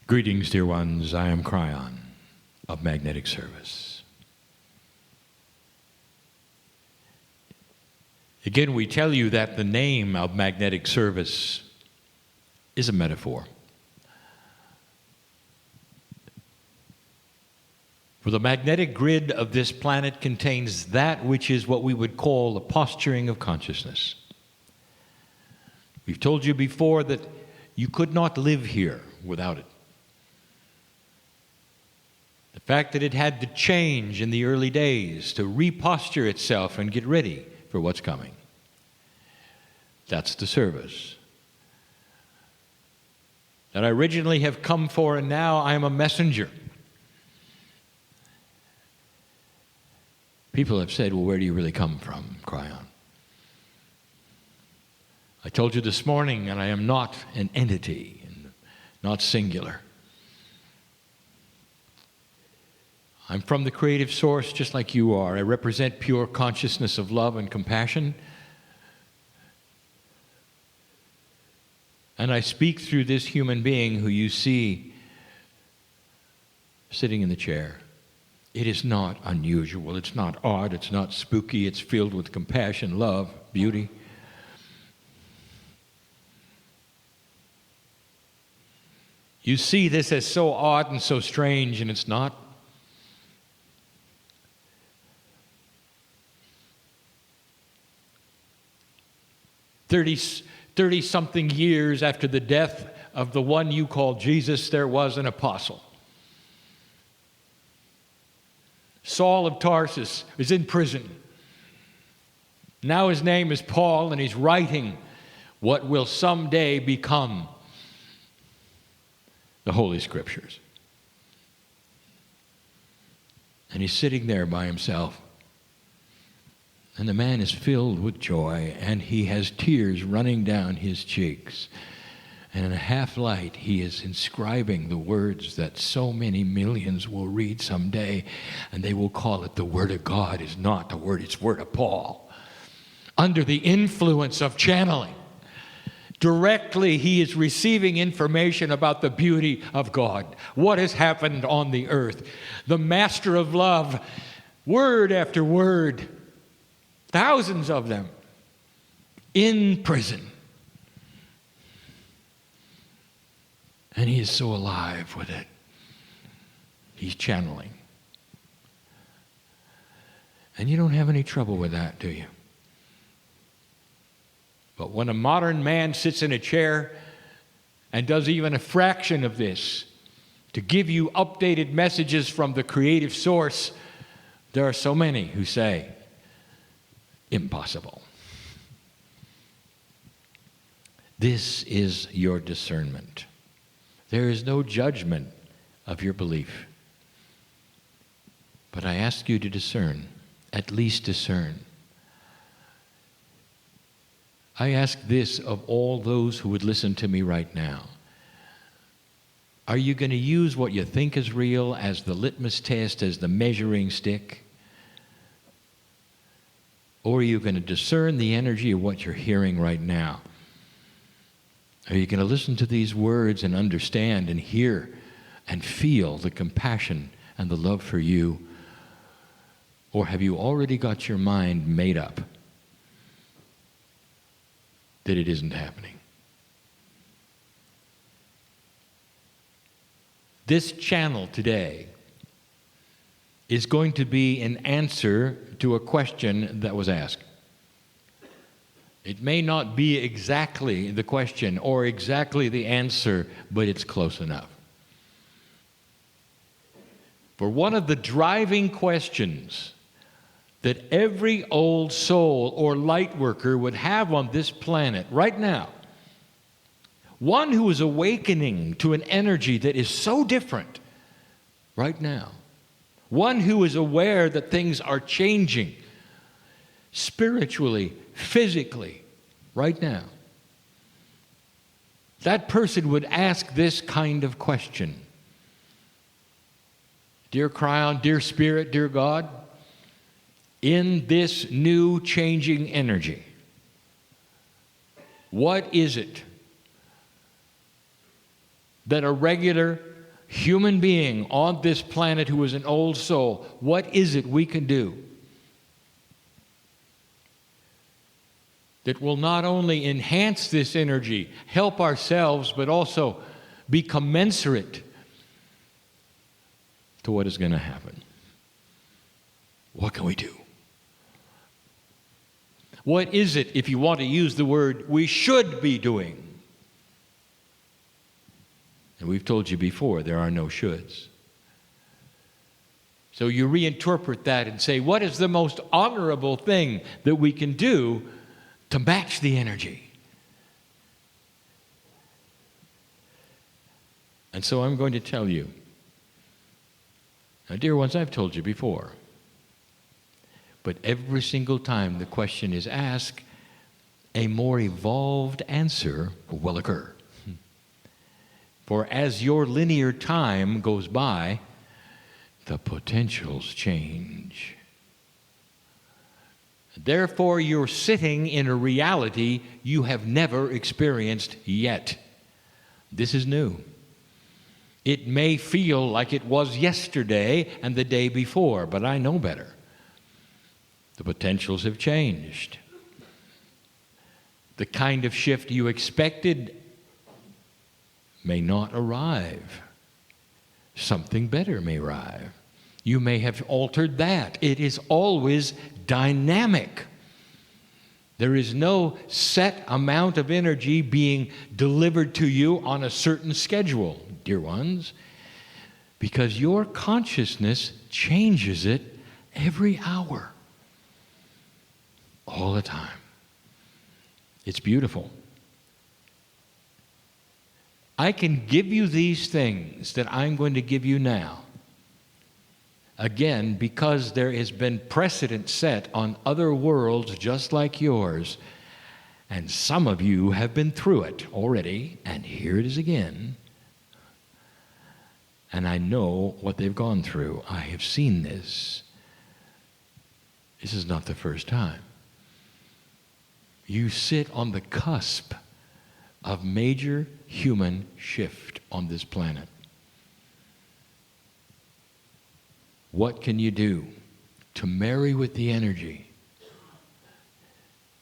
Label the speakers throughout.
Speaker 1: Greetings, dear ones. I am Kryon of Magnetic Service. Again, we tell you that the name of Magnetic Service is a metaphor. For the magnetic grid of this planet contains that which is what we would call the posturing of consciousness. We've told you before that you could not live here without it. The fact that it had to change in the early days to reposture itself and get ready for what's coming. That's the service that I originally have come for, and now I am a messenger. People have said, well, where do you really come from, Kryon? I told you this morning, and I am not an entity, and not singular. I'm from the creative source just like you are. I represent pure consciousness of love and compassion. And I speak through this human being who you see sitting in the chair. It is not unusual. It's not odd. It's not spooky. It's filled with compassion, love, beauty. You see this as so odd and so strange, and it's not. Thirty-something years after the death of the one you call Jesus, there was an apostle. Saul of Tarsus is in prison. Now his name is Paul, and he's writing what will someday become the Holy Scriptures. And he's sitting there by himself. And the man is filled with joy, and he has tears running down his cheeks. And in a half light, he is inscribing the words that so many millions will read someday, and they will call it the Word of God. Is not the Word, it's Word of Paul. Under the influence of channeling, directly he is receiving information about the beauty of God, what has happened on the earth. The Master of Love, word after word, thousands of them, in prison. And he is so alive with it. He's channeling. And you don't have any trouble with that, do you? But when a modern man sits in a chair and does even a fraction of this to give you updated messages from the creative source, there are so many who say, impossible. This is your discernment. There is no judgment of your belief. But I ask you to discern, at least discern. I ask this of all those who would listen to me right now. Are you going to use what you think is real as the litmus test, as the measuring stick? Or are you going to discern the energy of what you're hearing right now? Are you going to listen to these words and understand and hear and feel the compassion and the love for you? Or have you already got your mind made up that it isn't happening? This channel today is going to be an answer to a question that was asked. It may not be exactly the question or exactly the answer, but it's close enough. For one of the driving questions that every old soul or light worker would have on this planet right now, one who is awakening to an energy that is so different right now, one who is aware that things are changing spiritually, physically, right now, that person would ask this kind of question. Dear Kryon, dear Spirit, dear God, in this new changing energy, what is it that a regular human being on this planet who is an old soul, what is it we can do that will not only enhance this energy, help ourselves, but also be commensurate to what is going to happen? What can we do? What is it, if you want to use the word, we should be doing? And we've told you before, there are no shoulds. So you reinterpret that and say, what is the most honorable thing that we can do to match the energy? And so I'm going to tell you. Now, dear ones, I've told you before. But every single time the question is asked, a more evolved answer will occur. For as your linear time goes by, the potentials change. Therefore, you're sitting in a reality you have never experienced yet. This is new. It may feel like it was yesterday and the day before, but I know better. The potentials have changed. The kind of shift you expected may not arrive. Something better may arrive. You may have altered that. It is always dynamic. There is no set amount of energy being delivered to you on a certain schedule, dear ones, because your consciousness changes it every hour, all the time. It's beautiful. I can give you these things that I'm going to give you now. Again, because there has been precedent set on other worlds just like yours, and some of you have been through it already, and here it is again. And I know what they've gone through. I have seen this. This is not the first time. You sit on the cusp of major human shift on this planet. What can you do to marry with the energy?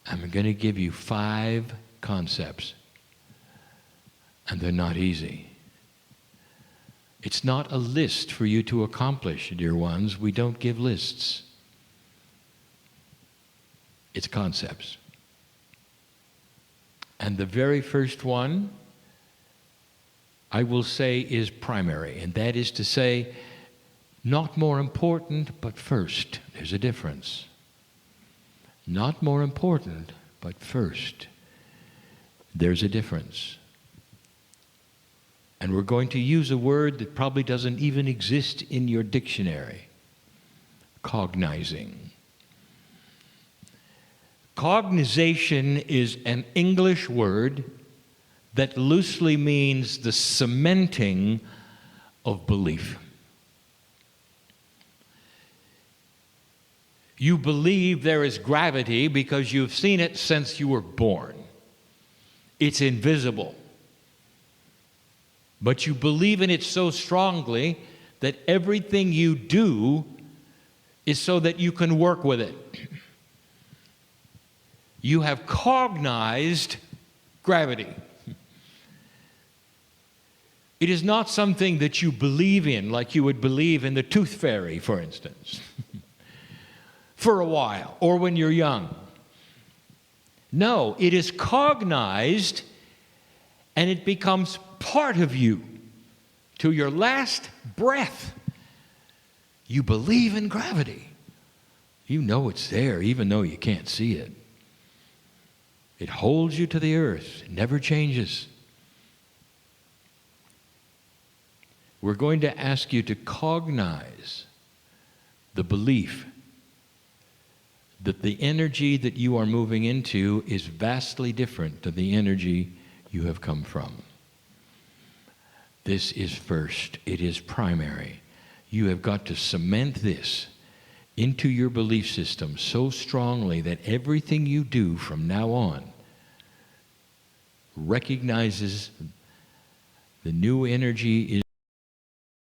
Speaker 1: I'm going to give you 5 concepts, and they're not easy. It's not a list for you to accomplish, dear ones. We don't give lists. It's concepts. And the very first one, I will say, is primary, and that is to say, not more important, but first. There's a difference. Not more important, but first. There's a difference. And we're going to use a word that probably doesn't even exist in your dictionary. Cognizing. Cognization is an English word that loosely means the cementing of belief. You believe there is gravity because you've seen it since you were born. It's invisible. But you believe in it so strongly that everything you do is so that you can work with it. You have cognized gravity. It is not something that you believe in, like you would believe in the tooth fairy, for instance, for a while, or when you're young. No, it is cognized, and it becomes part of you to your last breath. You believe in gravity. You know it's there, even though you can't see it. It holds you to the earth. It never changes. We're going to ask you to cognize the belief that the energy that you are moving into is vastly different than the energy you have come from. This is first. It is primary. You have got to cement this into your belief system so strongly that everything you do from now on recognizes The new energy is